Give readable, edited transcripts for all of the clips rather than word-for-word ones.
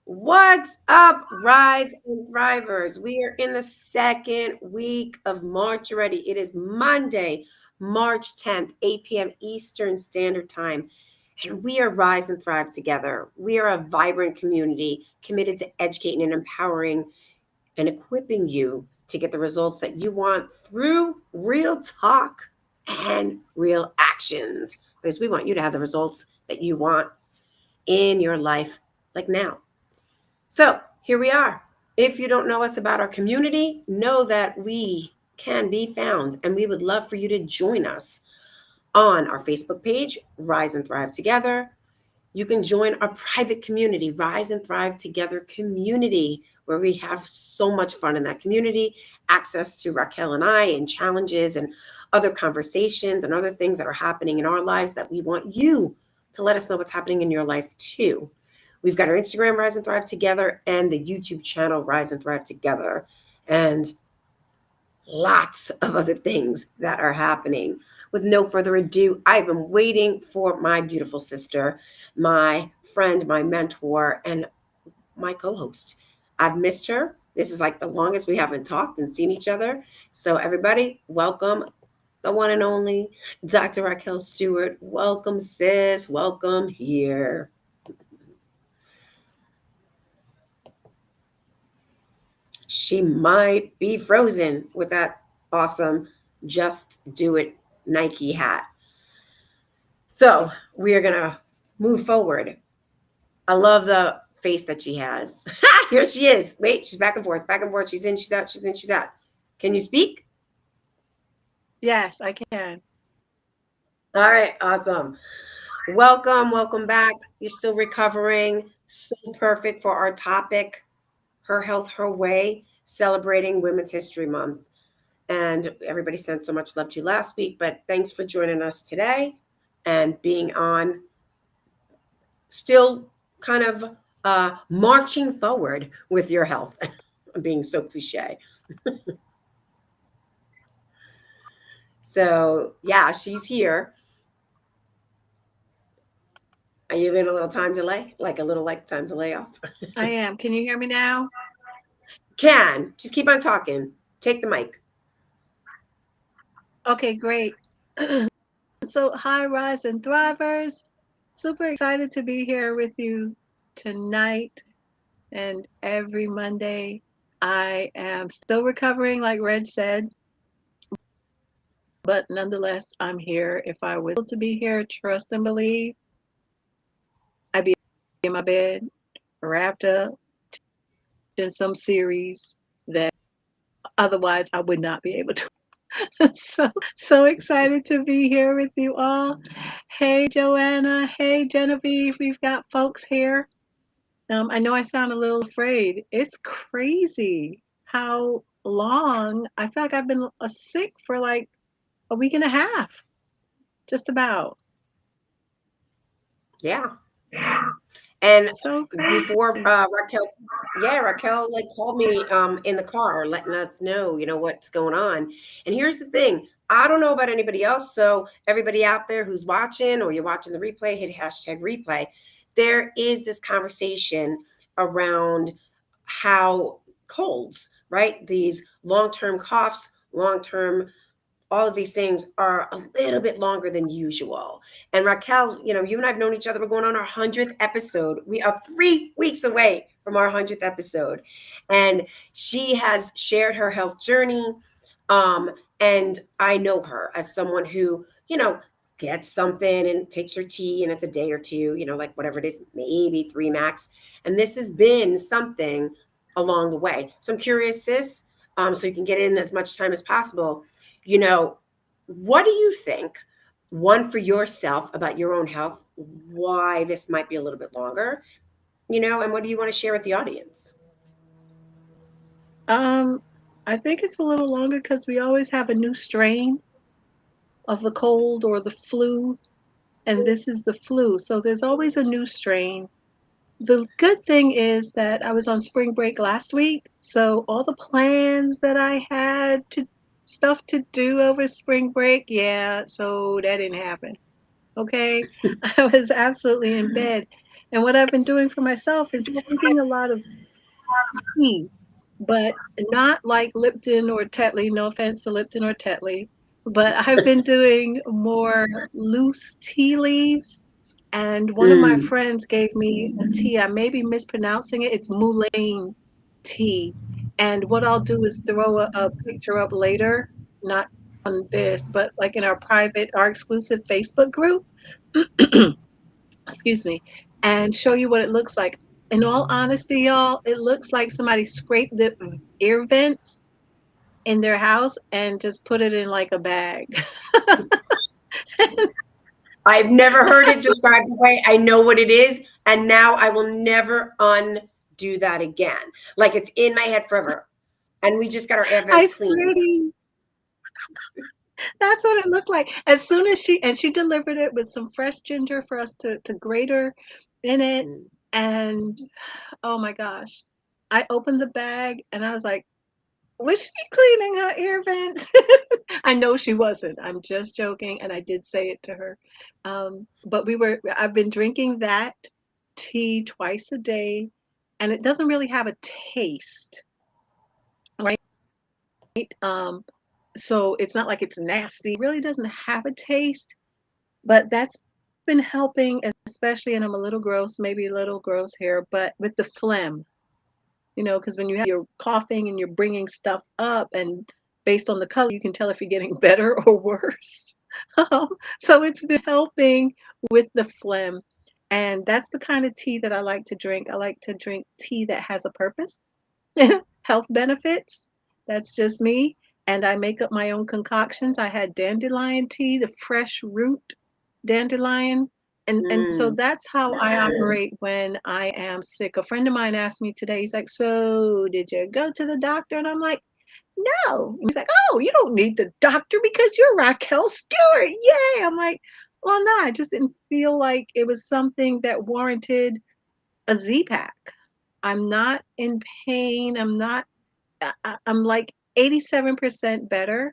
What's up, Rise and Thrivers? We are in the second week of March already. It is Monday, March 10th, 8 p.m. Eastern Standard Time. And we are Rise and Thrive together. We are a vibrant community committed to educating and empowering and equipping you to get the results that you want through real talk and real actions. Because we want you to have the results that you want in your life, like now. So here we are. If you don't know us about our community, know that we can be found, and we would love for you to join us on our Facebook page, Rise and Thrive Together. You can join our private community, Rise and Thrive Together community, where we have so much fun in that community, access to Raquel and I and challenges and other conversations and other things that are happening in our lives that we want you to let us know what's happening in your life too. We've got our Instagram, Rise and Thrive Together, and the YouTube channel, Rise and Thrive Together, and lots of other things that are happening. With no further ado, I've been waiting for my beautiful sister, my friend, my mentor, and my co host. I've missed her. This is like the longest we haven't talked and seen each other. So, everybody, welcome the one and only Dr. Raquel Stewart. Welcome, sis. Welcome here. She might be frozen with that awesome Just Do It Nike hat. So we are going to move forward. I love the face that she has. Here she is. Wait, she's back and forth, back and forth. She's in, she's out, she's in, she's out. Can you speak? Yes, I can. All right, awesome. Welcome back. You're still recovering. So perfect for our topic, Her Health, Her Way, celebrating Women's History Month. And everybody sent so much love to you last week, but thanks for joining us today and being on, still kind of marching forward with your health. I'm being so cliche. So, yeah, she's here. Are you in a little time delay? Like a little like time delay off? I am. Can you hear me now? Can. Just keep on talking. Take the mic. Okay, great. So, hi, Rise and Thrivers. Super excited to be here with you tonight and every Monday. I am still recovering, like Reg said, but nonetheless, I'm here. If I was able to be here, trust and believe, I'd be in my bed, wrapped up in some series that otherwise I would not be able to. So excited to be here with you all. Hey Joanna, hey Genevieve, we've got folks here. I know I sound a little afraid. It's crazy how long I feel like I've been sick for like a week and a half, just about. Yeah. And So before crazy. Raquel, yeah, Raquel like called me in the car, letting us know, what's going on. And here's the thing. I don't know about anybody else. So everybody out there who's watching or you're watching the replay, hit hashtag replay. There is this conversation around how colds, right? These long-term coughs, long-term all of these things are a little bit longer than usual. And Raquel, you and I have known each other. We're going on our 100th episode. We are 3 weeks away from our 100th episode. And she has shared her health journey. And I know her as someone who, gets something and takes her tea and it's a day or two, like whatever it is, maybe three max. And this has been something along the way. So I'm curious, sis, so you can get in as much time as possible. you know, what do you think? One for yourself about your own health, why this might be a little bit longer, and what do you want to share with the audience? Um, I think it's a little longer because we always have a new strain of the cold or the flu, and this is the flu. So there's always a new strain. The good thing is that I was on spring break last week, so all the plans that I had to stuff to do over spring break, yeah, so that didn't happen. Okay. I was absolutely in bed. And what I've been doing for myself is taking a lot of tea, but not like Lipton or Tetley. No offense to Lipton or Tetley, but I've been doing more loose tea leaves. And one of my Mm. friends gave me a tea. I may be mispronouncing it. It's mullein tea. And what I'll do is throw a picture up later, not on this, but like in our private, our exclusive Facebook group. Excuse me, and show you what it looks like. In all honesty, y'all, it looks like somebody scraped the air vents in their house and just put it in like a bag. I've never heard it That's described the way. I know what it is, and now I will never undo that again. Like it's in my head forever. And we just got our air I vents swear cleaned. to you, that's what it looked like. As soon as she delivered it with some fresh ginger for us to grate her in it, Mm. and oh my gosh, I opened the bag and I was like, was she cleaning her ear vents? I know she wasn't. I'm just joking, and I did say it to her. But I've been drinking that tea twice a day, and it doesn't really have a taste, right? Um, so it's not like it's nasty. It really doesn't have a taste, but that's been helping, especially, and I'm a little gross, maybe a little gross here, but with the phlegm. Because when you're coughing and you're bringing stuff up, and based on the color, you can tell if you're getting better or worse. Um, so it's been helping with the phlegm. And that's the kind of tea that I like to drink. I like to drink tea that has a purpose, health benefits. That's just me. And I make up my own concoctions. I had dandelion tea, the fresh root dandelion. And so Mm. that's how I operate when I am sick. A friend of mine asked me today, he's like, "So did you go to the doctor?" And I'm like, "No." And he's like, "Oh, you don't need the doctor because you're Raquel Stewart. Yay." I'm like, "Well, no, I just didn't feel like it was something that warranted a Z pack. I'm not in pain. I'm like 87% better.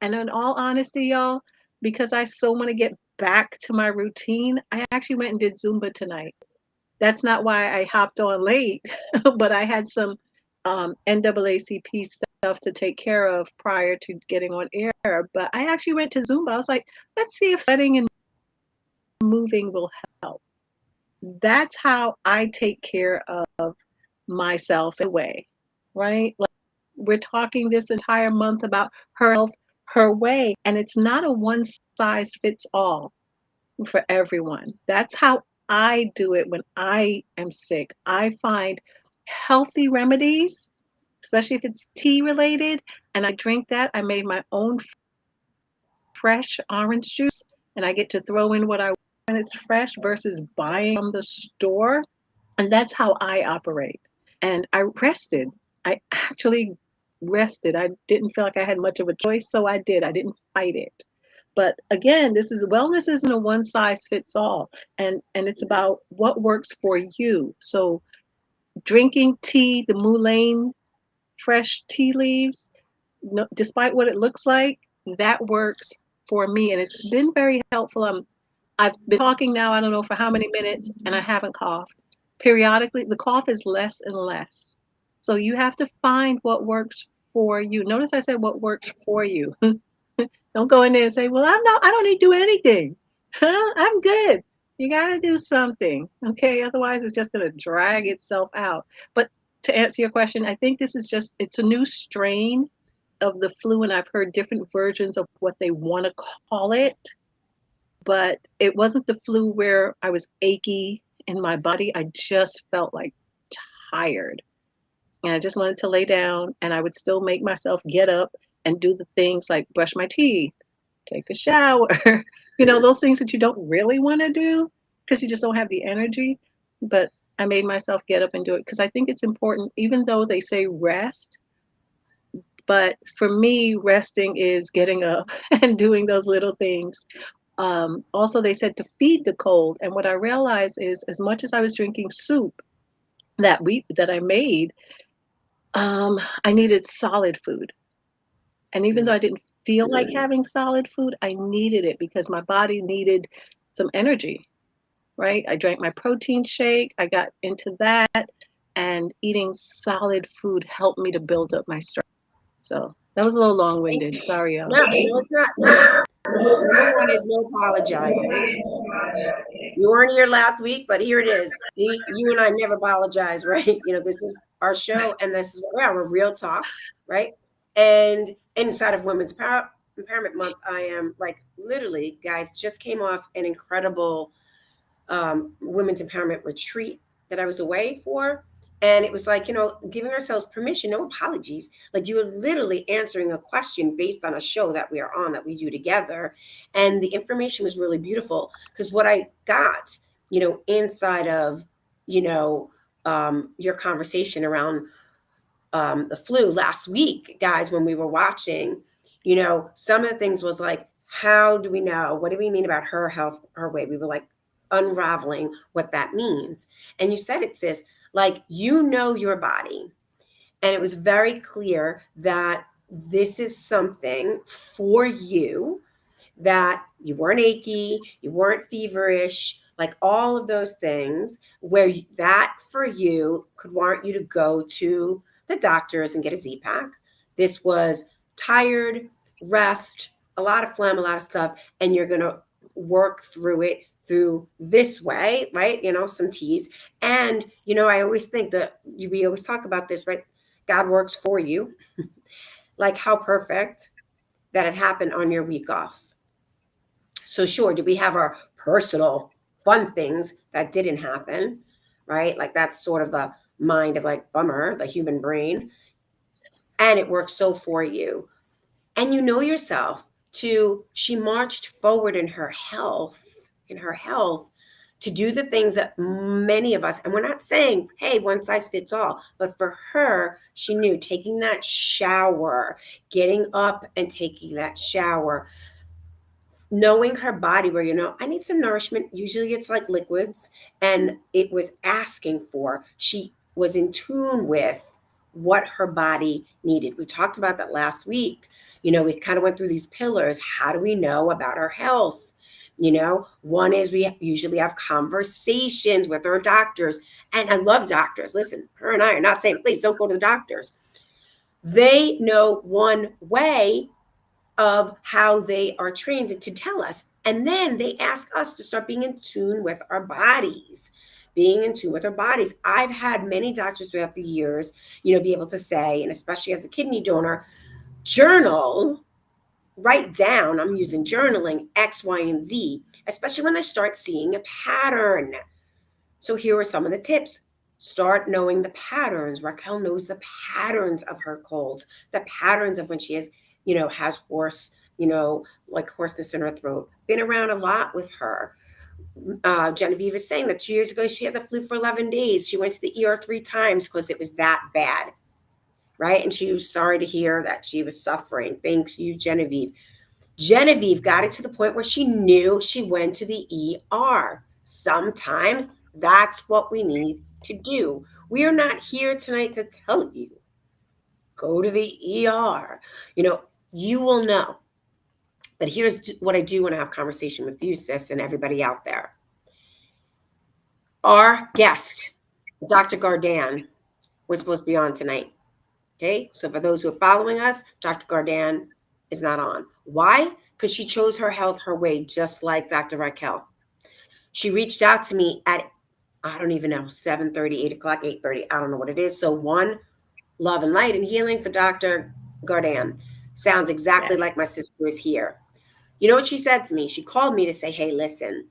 And in all honesty, y'all, because I so want to get back to my routine, I actually went and did Zumba tonight. That's not why I hopped on late, but I had some NAACP stuff to take care of prior to getting on air. But I actually went to Zumba. I was like, let's see if sweating and moving will help. That's how I take care of myself in a way, right? Like we're talking this entire month about her health, her way, and it's not a one size fits all for everyone. That's how I do it when I am sick. I find healthy remedies, especially if it's tea related, and I drink that. I made my own fresh orange juice, and I get to throw in what I want when it's fresh versus buying from the store. And that's how I operate. And I rested. I actually rested. I didn't feel like I had much of a choice, so I did. I didn't fight it. But again, this is wellness isn't a one size fits all. And it's about what works for you. So drinking tea, the mullein fresh tea leaves, no, despite what it looks like, that works for me. And it's been very helpful. I've been talking now, I don't know for how many minutes, and I haven't coughed. Periodically, the cough is less and less. So you have to find what works for you. Notice I said what works for you. Don't go in there and say, "Well, I don't need to do anything. Huh? I'm good." You got to do something. Okay? Otherwise it's just going to drag itself out. But to answer your question, I think this is just it's a new strain of the flu, and I've heard different versions of what they want to call it, but it wasn't the flu where I was achy in my body. I just felt like tired. And I just wanted to lay down, and I would still make myself get up and do the things like brush my teeth, take a shower, those things that you don't really want to do because you just don't have the energy. But I made myself get up and do it because I think it's important, even though they say rest. But for me, resting is getting up and doing those little things. Also, they said to feed the cold. And what I realized is, as much as I was drinking soup that I made, I needed solid food. And even though Mm. I didn't feel like having solid food, I needed it because my body needed some energy. right? I drank my protein shake. I got into that, and eating solid food helped me to build up my strength. So that was a little long Thank winded. you. Sorry, y'all. No, no, it's not. Listen, number one is no apologizing. You weren't here last week, but here it is. You and I never apologize, right? This is our show, and this is what we are. We're real talk, right? And inside of Women's Empowerment Month, I am like literally, guys, just came off an incredible women's empowerment retreat that I was away for. And it was like, giving ourselves permission, no apologies. Like you were literally answering a question based on a show that we are on that we do together. And the information was really beautiful because what I got, inside of, you know, your conversation around the flu last week, guys, when we were watching, some of the things was like, how do we know? What do we mean about her health, her weight? We were like unraveling what that means. And you said it, sis, like, your body. And it was very clear that this is something for you, that you weren't achy, you weren't feverish, like all of those things where that for you could warrant you to go to the doctors and get a Z pack. This was tired, rest, a lot of phlegm, a lot of stuff, and you're going to work through it through this way, right? Some teas. And, I always think that we always talk about this, right? God works for you. Like how perfect that it happened on your week off. So sure, do we have our personal fun things that didn't happen, right? Like that's sort of the mind of like bummer, the human brain, and it works so for you. And yourself to she marched forward in her health to do the things that many of us, and we're not saying, hey, one size fits all, but for her, she knew taking that shower, getting up and taking that shower, knowing her body where I need some nourishment, usually it's like liquids, and it was asking for, she was in tune with what her body needed. We talked about that last week. We kind of went through these pillars. How do we know about our health? One is we usually have conversations with our doctors, and I love doctors. Listen, her and I are not saying please don't go to the doctors. They know one way of how they are trained to tell us. And then they ask us to start being in tune with our bodies. Being in tune with our bodies. I've had many doctors throughout the years, be able to say, and especially as a kidney donor, journal, write down, I'm using journaling, X, Y, and Z, especially when I start seeing a pattern. So here are some of the tips. Start knowing the patterns. Raquel knows the patterns of her colds, the patterns of when she has hoarse, like hoarseness in her throat. Been around a lot with her. Genevieve is saying that 2 years ago she had the flu for 11 days. She went to the ER 3 times because it was that bad, right? And she was sorry to hear that she was suffering. Thanks you, Genevieve. Genevieve got it to the point where she knew she went to the ER. Sometimes that's what we need to do. We are not here tonight to tell you, go to the ER. You will know. But here's what I do want to have conversation with you, sis, and everybody out there. Our guest, Dr. Gardan, was supposed to be on tonight. Okay, so for those who are following us, Dr. Gardan is not on. Why? Because she chose her health her way, just like Dr. Raquel. She reached out to me at, I don't even know, 7:30, 8 o'clock, 8:30. I don't know what it is. So one, love and light and healing for Dr. Gardan. Sounds exactly Yes. like my sister is here. You know what she said to me? She called me to say, hey, listen,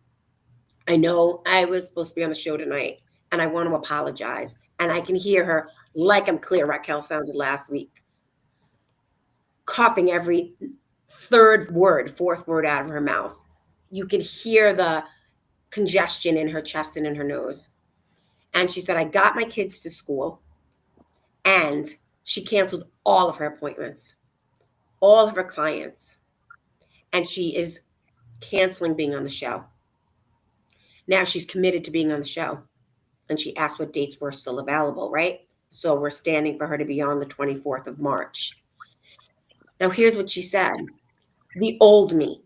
I know I was supposed to be on the show tonight and I want to apologize. And I can hear her like I'm clear, Raquel sounded last week, coughing every third word, fourth word out of her mouth. You can hear the congestion in her chest and in her nose. And she said, I got my kids to school and she canceled all of her appointments, all of her clients, and she is canceling being on the show. Now she's committed to being on the show. And she asked what dates were still available, right? So we're standing for her to be on the 24th of March. Now, here's what she said. The old me,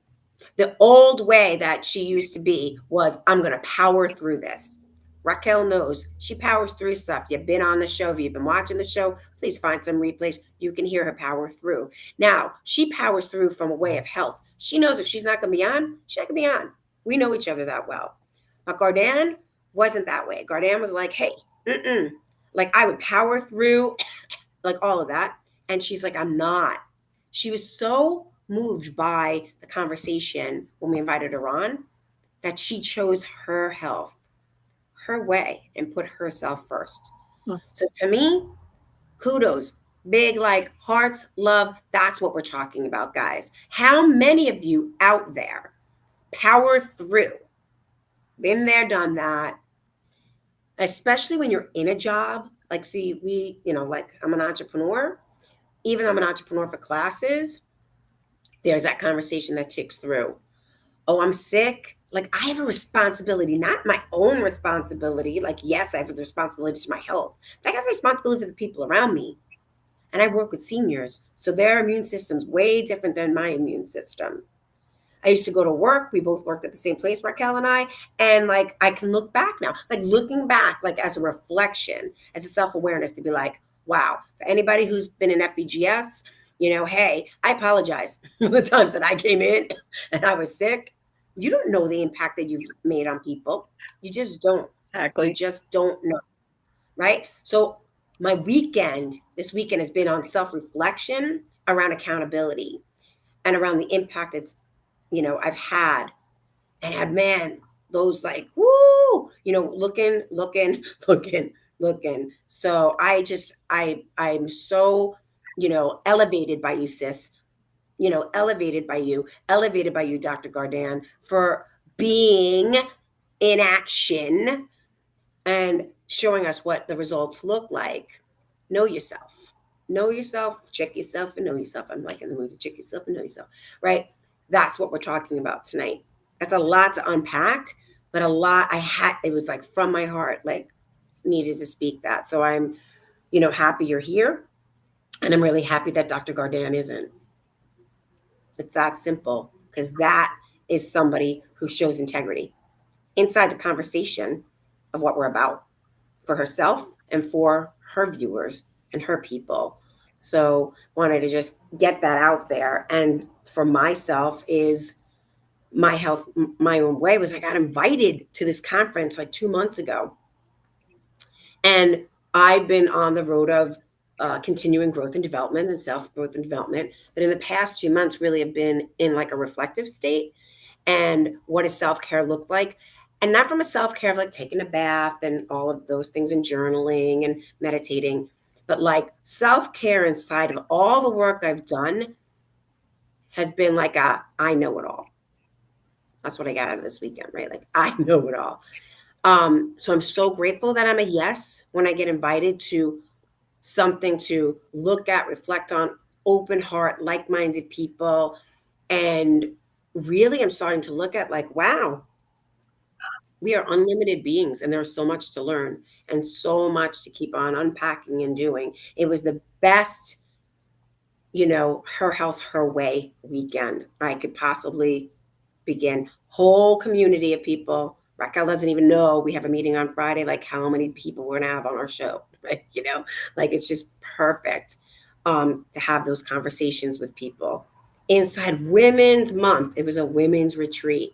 The old way that she used to be was, I'm going to power through this. Raquel knows she powers through stuff. You've been on the show. If you've been watching the show, please find some replays. You can hear her power through. Now, she powers through from a way of health. She knows if she's not going to be on, she's not going to be on. We know each other that well. But Gardan wasn't that way. Gardan was like, hey, like I would power through, like all of that. And she's like, I'm not. She was so moved by the conversation when we invited her on that she chose her health, her way, and put herself first. Mm. So to me, kudos. Big like hearts, love. That's what we're talking about, guys. How many of you out there power through? Been there, done that. Especially when you're in a job. Like, see, like I'm an entrepreneur. Even though I'm an entrepreneur for classes, there's that conversation that ticks through. Oh, I'm sick. Like I have a responsibility, not my own responsibility. Like, yes, I have a responsibility to my health, but I have a responsibility for the people around me. And I work with seniors. So their immune system's way different than my immune system. I used to go to work. We both worked at the same place, Raquel and I. And like, I can look back now, like looking back, like as a reflection, as a self awareness to be like, wow, for anybody who's been in FEGS, hey, I apologize for the times that I came in and I was sick. You don't know the impact that you've made on people. You just don't. You Exactly. just don't know. Right. So, this weekend has been on self reflection around accountability and around the impact I've had and had, man, those like, woo, looking, looking. So I'm so, elevated by you, sis, elevated by you, Dr. Gardan, for being in action and showing us what the results look like. Know yourself. Know yourself, check yourself, and know yourself. I'm like in the mood to check yourself and know yourself, right? That's what we're talking about tonight. That's a lot to unpack, but a lot it was like from my heart, like needed to speak that. So I'm, happy you're here. And I'm really happy that Dr. Gardan isn't. It's that simple because that is somebody who shows integrity inside the conversation of what we're about for herself and for her viewers and her people. So wanted to just get that out there. And for myself is my health, my own way was I got invited to this conference like 2 months ago. And I've been on the road of continuing growth and development and self growth and development. But in the past 2 months, really have been in like a reflective state. And what does self care look like? And not from a self care of like taking a bath and all of those things and journaling and meditating, but like self care inside of all the work I've done has been like I know it all. That's what I got out of this weekend, right? Like I know it all. So I'm so grateful that I'm a yes when I get invited to something to look at, reflect on, open heart, like minded people. And really, I'm starting to look at like, wow, we are unlimited beings and there's so much to learn and so much to keep on unpacking and doing. It was the best, her health, her way weekend I could possibly begin. Whole community of people. Raquel doesn't even know we have a meeting on Friday, like how many people we're gonna have on our show, right? Like it's just perfect to have those conversations with people. Inside Women's Month, it was a women's retreat.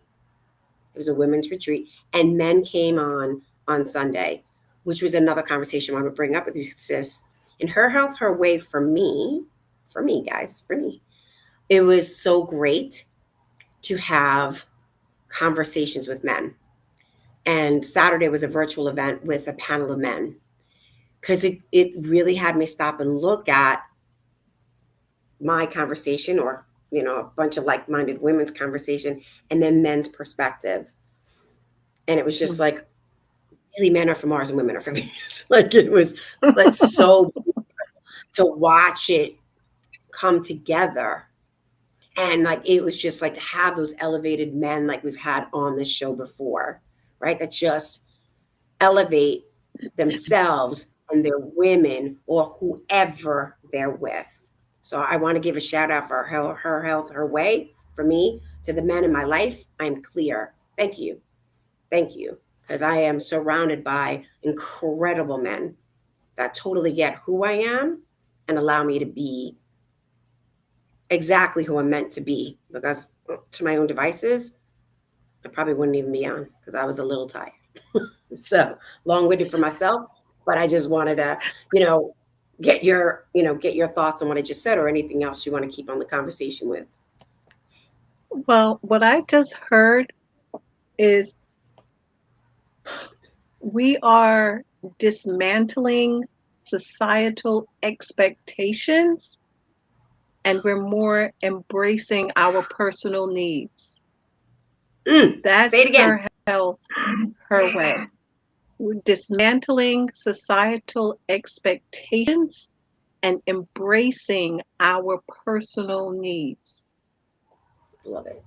It was a women's retreat, and men came on Sunday, which was another conversation I want to bring up with you, sis. In her health, her way for me, guys, for me, it was so great to have conversations with men. And Saturday was a virtual event with a panel of men because it really had me stop and look at my conversation or, a bunch of like minded women's conversation and then men's perspective. And it was just Mm. like, really, men are from Mars and women are from Venus. Like it was like so to watch it come together. And like it was just like to have those elevated men like we've had on this show before, right? That just elevate themselves and their women or whoever they're with. So I want to give a shout out for her health, her way, for me, To the men in my life, I'm clear. Thank you. Thank you. Because I am surrounded by incredible men that totally get who I am and allow me to be exactly who I'm meant to be. Because to my own devices, I probably wouldn't even be on because I was a little tired. So long-winded for myself, but I just wanted to, you know, get your thoughts on what I just said or anything else you want to keep on the conversation with. Well, what I just heard is we are dismantling societal expectations and we're more embracing our personal needs. Say That's it again. her health, her way. We're dismantling societal expectations and embracing our personal needs. Love it.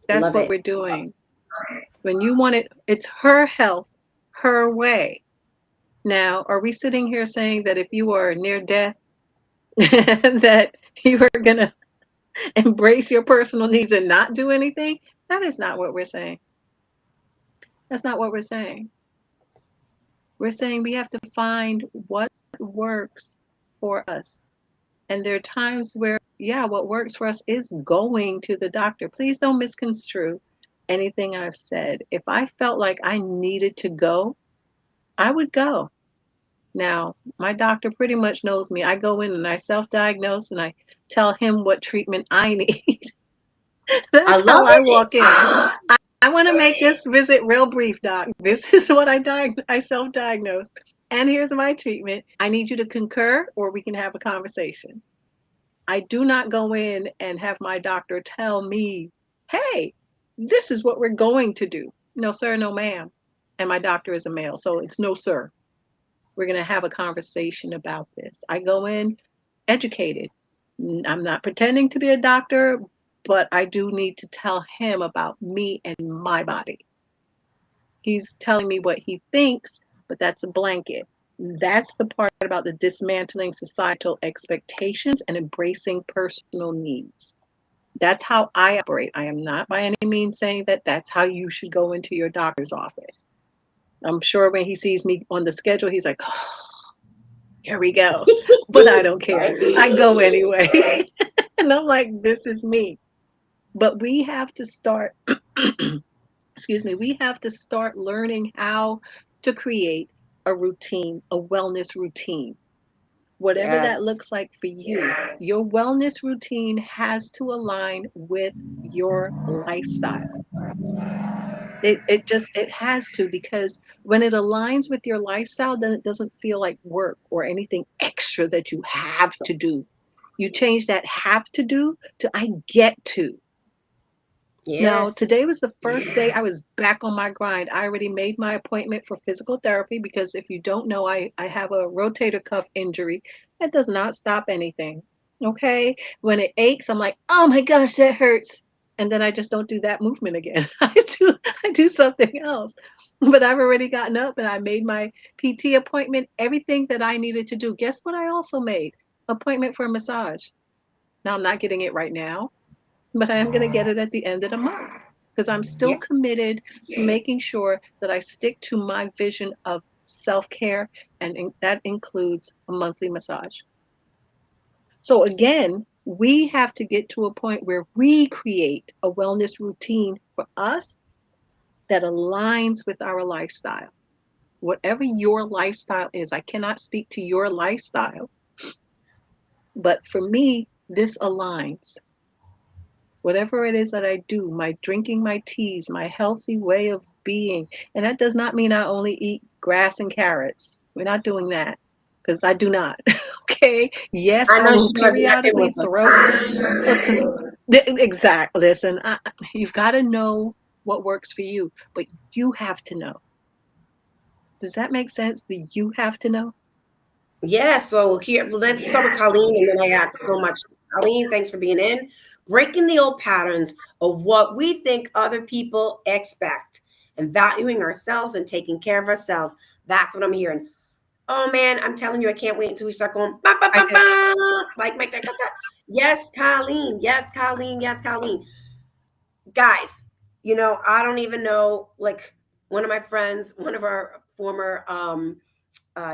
That's Love what it. we're doing. When you want it, it's her health, her way. Now, are we sitting here saying that if you are near death, that you are going to embrace your personal needs and not do anything? That is not what we're saying. That's not what we're saying. We're saying we have to find what works for us. And there are times where, yeah, what works for us is going to the doctor. Please don't misconstrue anything I've said. If I felt like I needed to go, I would go. Now, my doctor pretty much knows me. I go in and I self diagnose and I tell him what treatment I need. I That's how love I it. walk in. I want to make this visit real brief, doc. This is what I self diagnosed. And here's my treatment. I need you to concur or we can have a conversation. I do not go in and have my doctor tell me, hey, this is what we're going to do. No, sir, no, ma'am. And my doctor is a male, so it's no, sir. We're going to have a conversation about this. I go in educated. I'm not pretending to be a doctor, but I do need to tell him about me and my body. He's telling me what he thinks, but that's a blanket. That's the part about the dismantling societal expectations and embracing personal needs. That's how I operate. I am not by any means saying that that's how you should go into your doctor's office. I'm sure when he sees me on the schedule, he's like, oh, here we go. But I don't care. I go anyway. And I'm like, this is me. But we have to start, excuse me, we have to start learning how to create a routine, a wellness routine. Whatever that Yes. looks like for you, your wellness routine has to align with your lifestyle. It has to, because when it aligns with your lifestyle, then it doesn't feel like work or anything extra that you have to do. You change that have to do to I get to. Now, Yes. today was the first day I was back on my grind. I already made my appointment for physical therapy because if you don't know, I have a rotator cuff injury. That does not stop anything. Okay. When it aches, I'm like, oh my gosh, that hurts. And then I just don't do that movement again. I do something else. But I've already gotten up and I made my PT appointment, everything that I needed to do. Guess what I also made? Appointment for a massage. Now I'm not getting it right now, but I am going to get it at the end of the month because I'm still Yeah. committed to making sure that I stick to my vision of self care, and that includes a monthly massage. So, again, we have to get to a point where we create a wellness routine for us that aligns with our lifestyle. Whatever your lifestyle is, I cannot speak to your lifestyle, but for me, this aligns. Whatever it is that I do, my drinking my teas, my healthy way of being. And that does not mean I only eat grass and carrots. We're not doing that because I do not. Okay. Yes, I I know will she doesn't. I've been periodically with her. throw exact. Listen, you've got to know what works for you, but you have to know. Does that make sense? The you have to know. Yeah, so here, let's start with Colleen, and then I got so much. Colleen, thanks for being in. Breaking the old patterns of what we think other people expect and valuing ourselves and taking care of ourselves. That's what I'm hearing. Oh man, I'm telling you, I can't wait until we start going ba ba I ba did. ba like my yes, Colleen, yes, Colleen, yes, Colleen. Guys, I don't even know, like, one of my friends, one of our former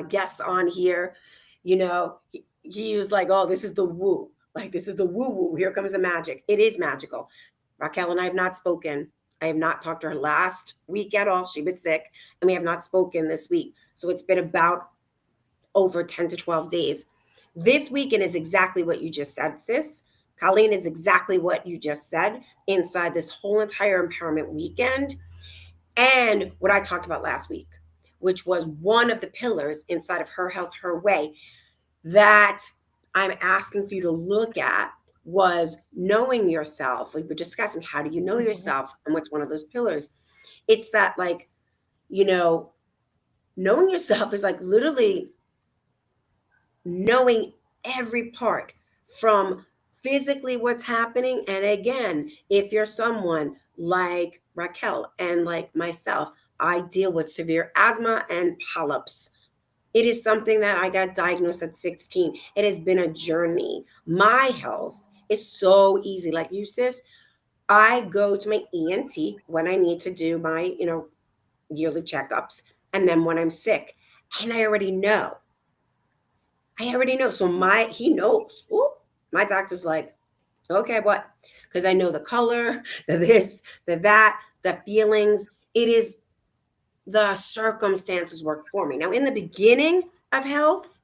guests on here, he was like, oh, this is the woo. Like, this is the woo woo. Here comes the magic. It is magical. Raquel and I have not spoken. I have not talked to her last week at all. She was sick, and we have not spoken this week. So it's been about over 10 to 12 days. This weekend is exactly what you just said, sis. Colleen, is exactly what you just said inside this whole entire empowerment weekend. And what I talked about last week, which was one of the pillars inside of Her Health, Her Way, that I'm asking for you to look at, was knowing yourself. We were discussing, how do you know Mhm. yourself, and what's one of those pillars? It's that, like, you know, knowing yourself is like literally knowing every part, from physically what's happening. And again, if you're someone like Raquel and like myself, I deal with severe asthma and polyps. It is something that I got diagnosed at 16. It has been a journey. My health is so easy. Like you, sis, I go to my ENT when I need to do my, yearly checkups. And then when I'm sick, and I already know. So he knows. Ooh, my doctor's like, okay, what? Because I know the color, the this, the that, the feelings. It is the circumstances work for me. Now, in the beginning of health,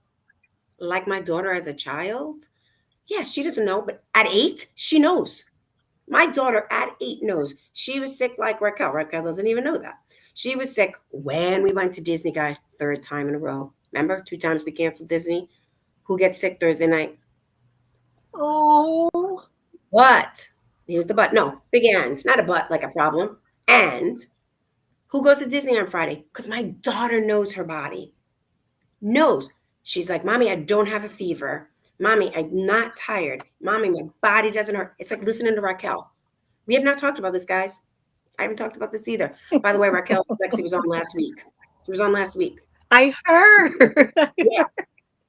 like my daughter as a child, yeah, she doesn't know, but at 8, she knows. My daughter at 8 knows. She was sick like Raquel. Raquel doesn't even know that. She was sick when we went to Disney, guy, third time in a row. Remember, 2 times we canceled Disney. Who gets sick Thursday night? Oh. But here's the but. No, big ands, not a but like a problem. And who goes to Disney on Friday? Because my daughter knows her body. Knows. She's like, Mommy, I don't have a fever. Mommy, I'm not tired. Mommy, my body doesn't hurt. It's like listening to Raquel. We have not talked about this, guys. I haven't talked about this either. By the way, Raquel Lexi was on last week. She was on last week. I So, heard. yeah,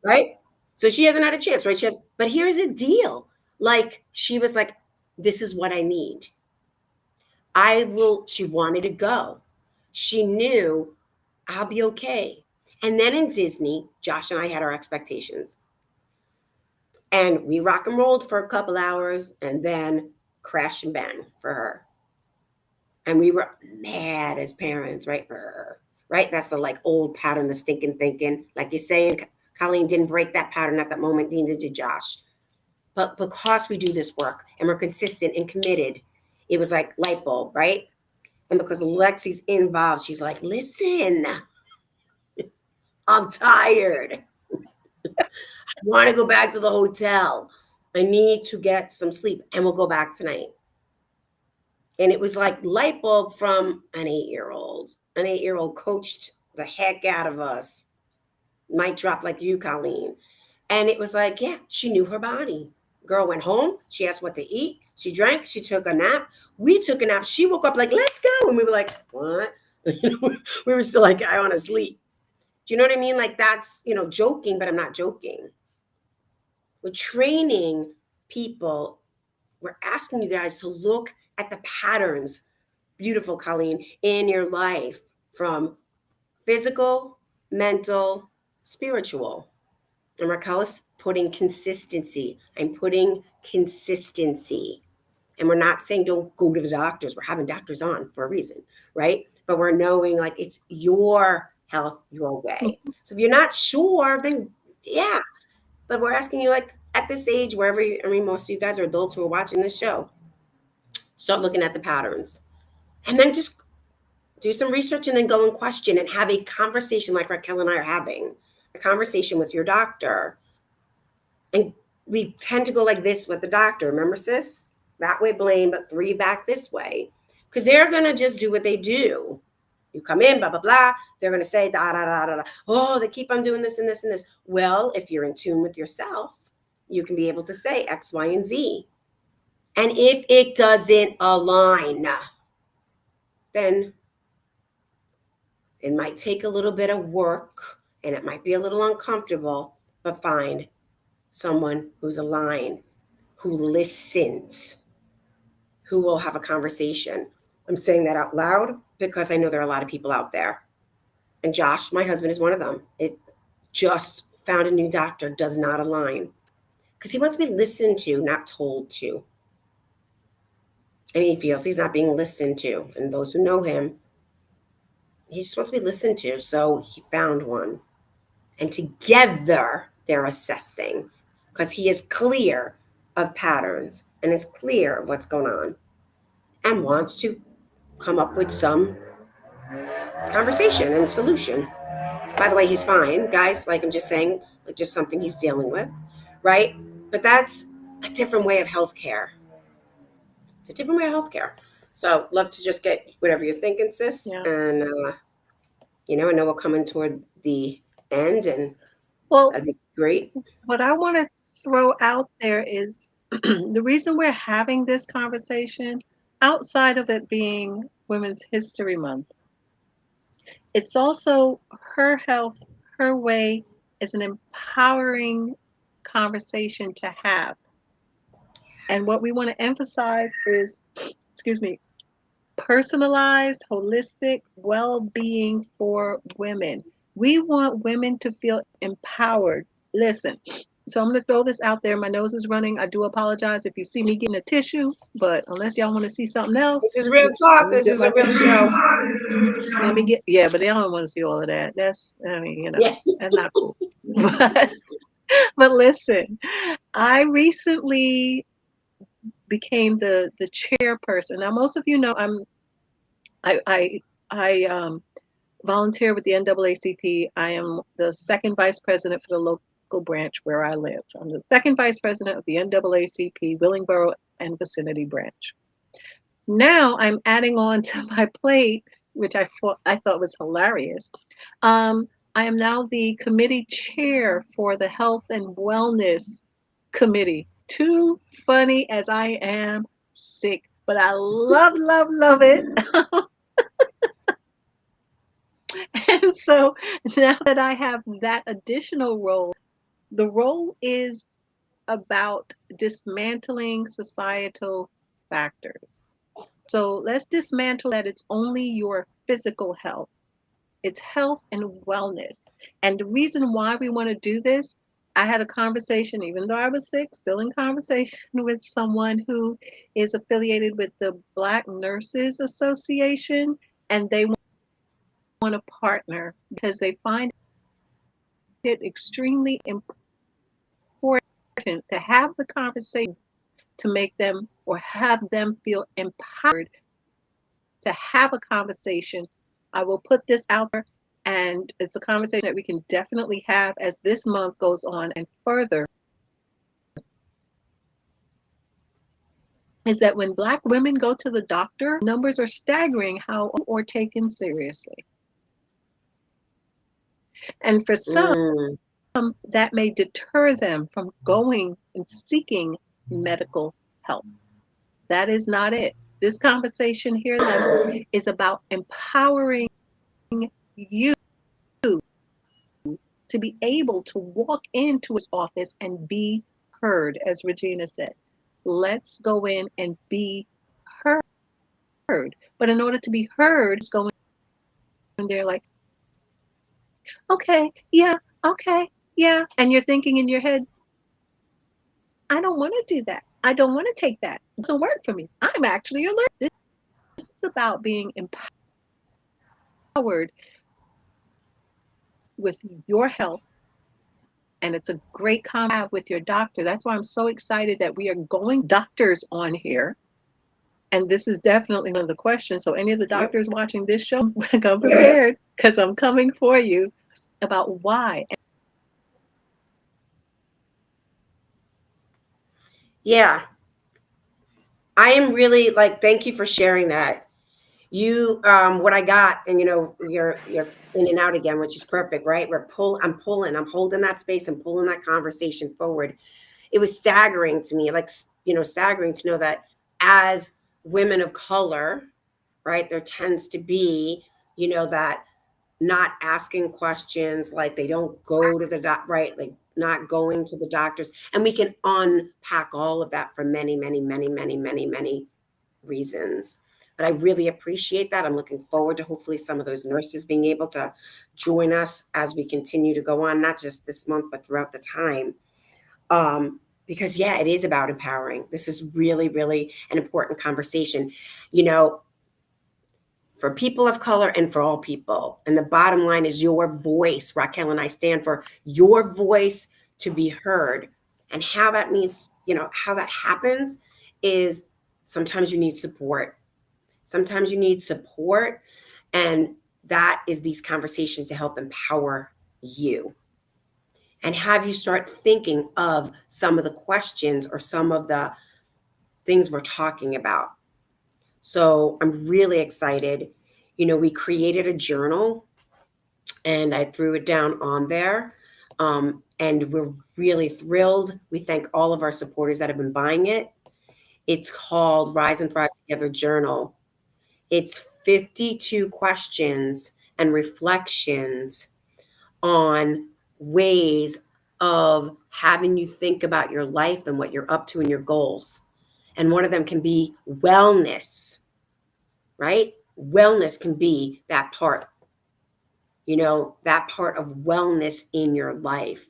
right? So she hasn't had a chance, right? But here's the deal. Like, she was like, this is what I need. She wanted to go. She knew I'll be okay. And then in Disney, Josh and I had our expectations. And we rock and rolled for a couple hours and then crash and bang for her. And we were mad as parents, right? Right? That's the like old pattern, the stinking thinking. Like you're saying, Colleen didn't break that pattern at that moment, neither did Josh. But because we do this work and we're consistent and committed, it was like light bulb, right? And because Lexi's involved, she's like, listen, I'm tired. I want to go back to the hotel. I need to get some sleep, and we'll go back tonight. And it was like light bulb from an 8-year old. An 8-year old coached the heck out of us. Might drop like you, Colleen. And it was like, yeah, she knew her body. Girl went home. She asked what to eat. She drank. She took a nap. We took a nap. She woke up like, let's go. And we were like, what? We were still like, I want to sleep. Do you know what I mean? Like, that's, joking, but I'm not joking. We're training people. We're asking you guys to look at the patterns, beautiful Colleen, in your life, from physical, mental, spiritual. And Raquel is putting consistency. I'm putting consistency. And we're not saying don't go to the doctors. We're having doctors on for a reason, right? But we're knowing like it's your health, your way. So if you're not sure, then yeah. But we're asking you, like, at this age, wherever I mean, most of you guys are adults who are watching this show, start looking at the patterns. And then just do some research and then go and question and have a conversation like Raquel and I are having, a conversation with your doctor. And we tend to go like this with the doctor. Remember, sis? That way blame, but 3 back this way. Because they're going to just do what they do. You come in, blah, blah, blah. They're going to say, da, da, da, da, da. Oh, they keep on doing this and this and this. Well, if you're in tune with yourself, you can be able to say X, Y, and Z. And if it doesn't align, then it might take a little bit of work and it might be a little uncomfortable, but fine. someone who's aligned, who listens, who will have a conversation. I'm saying that out loud because I know there are a lot of people out there. And Josh, my husband, is one of them. It just found a new doctor, does not align. Because he wants to be listened to, not told to. And he feels he's not being listened to. And those who know him, he's supposed to be listened to. So he found one. And together they're assessing because he is clear of patterns and is clear of what's going on and wants to come up with some conversation and solution. By the way, he's fine, guys. Like I'm just saying, like just something he's dealing with, right? But that's a different way of healthcare. It's a different way of healthcare. So love to just get whatever you're thinking, sis. Yeah. And I know we're coming toward the end, and Well, that'd be great. what I want to throw out there is the reason we're having this conversation, outside of it being Women's History Month, it's also her health, her way is an empowering conversation to have. And what we want to emphasize is, excuse me, personalized, holistic well being for women. We want women to feel empowered. Listen, so I'm going to throw this out there. My nose is running. I do apologize if you see me getting a tissue, but unless y'all want to see something else, This is real let talk. me This dip is a my real show. let me get, yeah, but they don't want to see all of that. That's, I mean, Yeah. that's not cool. But, but listen, I recently became the chairperson. Now, most of you know I volunteer with the NAACP. I am the second vice president for the local branch where I live. I'm the second vice president of the NAACP Willingboro and Vicinity branch. Now I'm adding on to my plate, which I thought was hilarious. Um, I am now the committee chair for the Health and Wellness Committee. Too funny as I am sick, but I love, love, love it. And so now that I have that additional role, the role is about dismantling societal factors. So let's dismantle that it's only your physical health, it's health and wellness. And the reason why we want to do this, I had a conversation, even though I was sick, still in conversation with someone who is affiliated with the Black Nurses Association, and they want to partner because they find it extremely important to have the conversation to make them or have them feel empowered to have a conversation. I will put this out there, and it's a conversation that we can definitely have as this month goes on and further. Is that when Black women go to the doctor, numbers are staggering how or taken seriously. And for some, Mm. that may deter them from going and seeking medical help. That is not it. This conversation here is about empowering you to be able to walk into his office and be heard, as Regina said. Let's go in and be heard. But in order to be heard, it's going in there like, okay, yeah, okay, yeah. And you're thinking in your head, I don't want to do that. I don't want to take that. It doesn't work for me. I'm actually allergic. This is about being empowered with your health, and it's a great combo with your doctor. That's why I'm so excited that we are going doctors on here. And this is definitely one of the questions. So any of the Yep. doctors watching this show, come prepared because I'm coming for you about why. Yeah. I am really like, thank you for sharing that. You what I got, and you're in and out again, which is perfect, right? I'm holding that space and pulling that conversation forward. It was staggering to me, like, staggering to know that as women of color, right, there tends to be, that not asking questions, like they don't go to the right, like not going to the doctors. And we can unpack all of that for many, many, many, many, many, many reasons. But I really appreciate that. I'm looking forward to hopefully some of those nurses being able to join us as we continue to go on, not just this month, but throughout the time. Because yeah, it is about empowering. This is really, really an important conversation. You know, for people of color and for all people. And the bottom line is your voice. Raquel and I stand for your voice to be heard. And how that means, how that happens is sometimes you need support. Sometimes you need support. And that is these conversations to help empower you and have you start thinking of some of the questions or some of the things we're talking about. So I'm really excited. We created a journal and I threw it down on there. And we're really thrilled. We thank all of our supporters that have been buying it. It's called Rise and Thrive Together Journal. It's 52 questions and reflections on ways of having you think about your life and what you're up to and your goals. And one of them can be wellness, right? Wellness can be that part, that part of wellness in your life.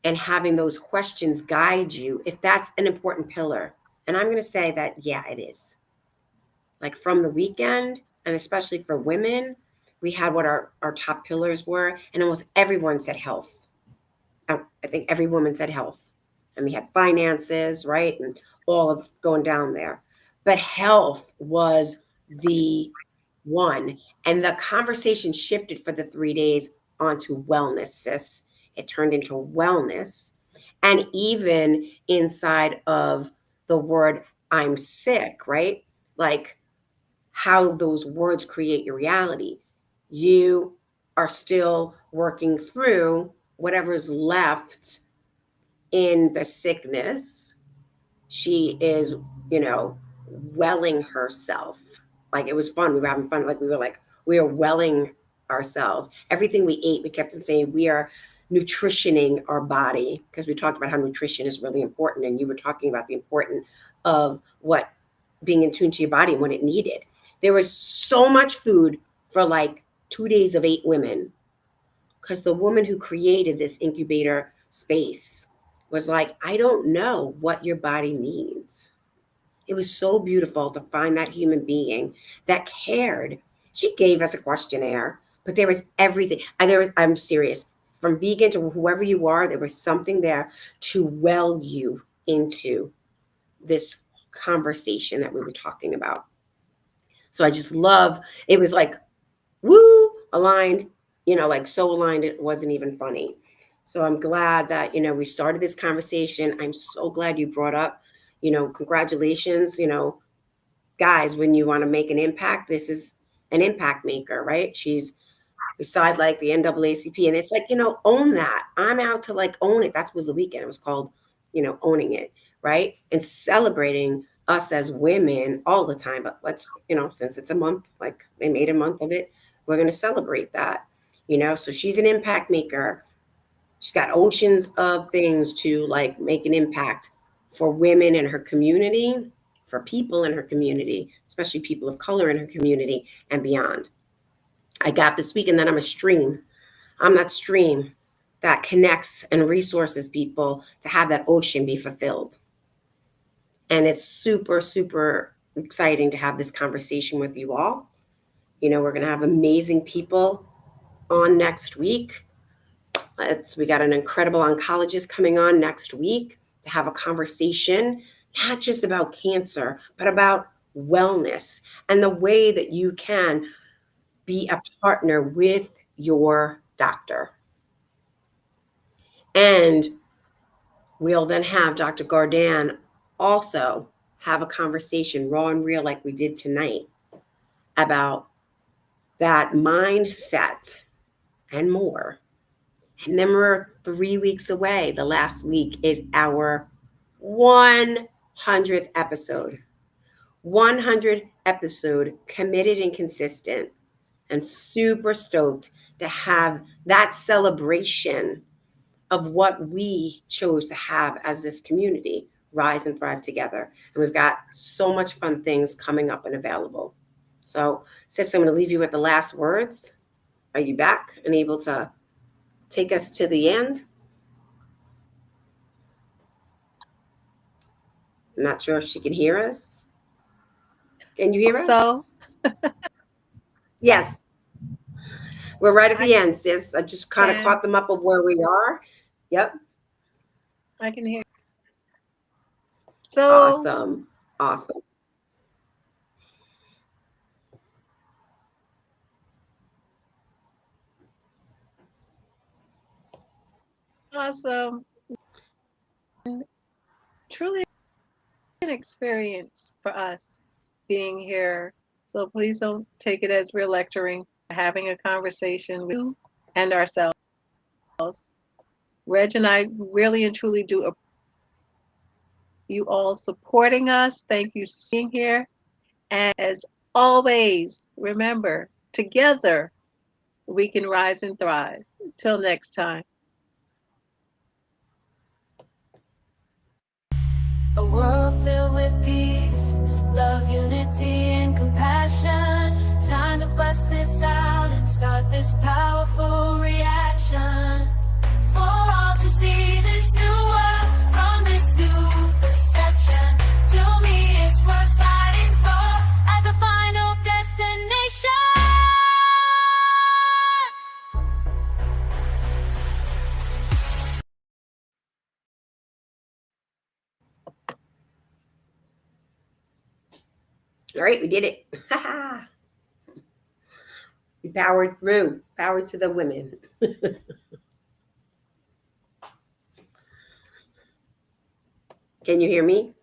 And having those questions guide you if that's an important pillar. And I'm going to say that, yeah, it is. Like from the weekend, and especially for women, we had what our top pillars were, and almost everyone said health. I think every woman said health. And we had finances, right? And all of going down there. But health was the one. And the conversation shifted for the 3 days onto wellness, sis. It turned into wellness. And even inside of the word I'm sick, right? Like how those words create your reality. You are still working through whatever's left in the sickness. She is, you know, welling herself. Like it was fun. We were having fun. Like we were welling ourselves. Everything we ate, we kept on saying we are nutritioning our body because we talked about how nutrition is really important. And you were talking about the importance of what being in tune to your body and what it needed. There was so much food for like 2 days of 8 women because the woman who created this incubator space was like, I don't know what your body needs. It was so beautiful to find that human being that cared. She gave us a questionnaire, but there was everything. I'm serious. From vegan to whoever you are, there was something there to well you into this conversation that we were talking about. So I just love it was like woo aligned, like so aligned it wasn't even funny. So I'm glad that, we started this conversation. I'm so glad you brought up, congratulations, guys, when you want to make an impact, this is an impact maker, right? She's beside like the NAACP. And it's like, own that. I'm out to like own it. That was the weekend. It was called, owning it, right? And celebrating us as women all the time. But let's, since it's a month, like they made a month of it, we're going to celebrate that, So she's an impact maker. She's got oceans of things to like make an impact for women in her community, for people in her community, especially people of color in her community and beyond. I got this week, and then I'm a stream. I'm that stream that connects and resources people to have that ocean be fulfilled. And it's super, super exciting to have this conversation with you all. We're going to have amazing people on next week. We got an incredible oncologist coming on next week to have a conversation, not just about cancer, but about wellness and the way that you can be a partner with your doctor. And we'll then have Dr. Gardan also have a conversation, raw and real, like we did tonight, about that mindset and more. And then we're 3 weeks away. The last week is our 100th episode. 100 episode, committed and consistent. and super stoked to have that celebration of what we chose to have as this community rise and thrive together. And we've got so much fun things coming up and available. So, sis, I'm going to leave you with the last words. Are you back and able to take us to the end? I'm not sure if she can hear us. Can you hear Hope so. us? Yes, we're right at I the end, sis. I just kind of can. caught them up of where we are. Yep. I can hear. So Awesome. Awesome. awesome. Truly an experience for us being here. So please don't take it as we're lecturing, having a conversation with you and ourselves. Reg and I really and truly do appreciate you all supporting us. Thank you for being here. And as always, remember, together we can rise and thrive. Till next time. A world filled with peace, love, unity, and compassion. Time to bust this out and start this powerful reaction. For all to see this new world from this new perception. To me, it's worth fighting for as a final destination. All right, we did it. We powered through. Power to the women. Can you hear me?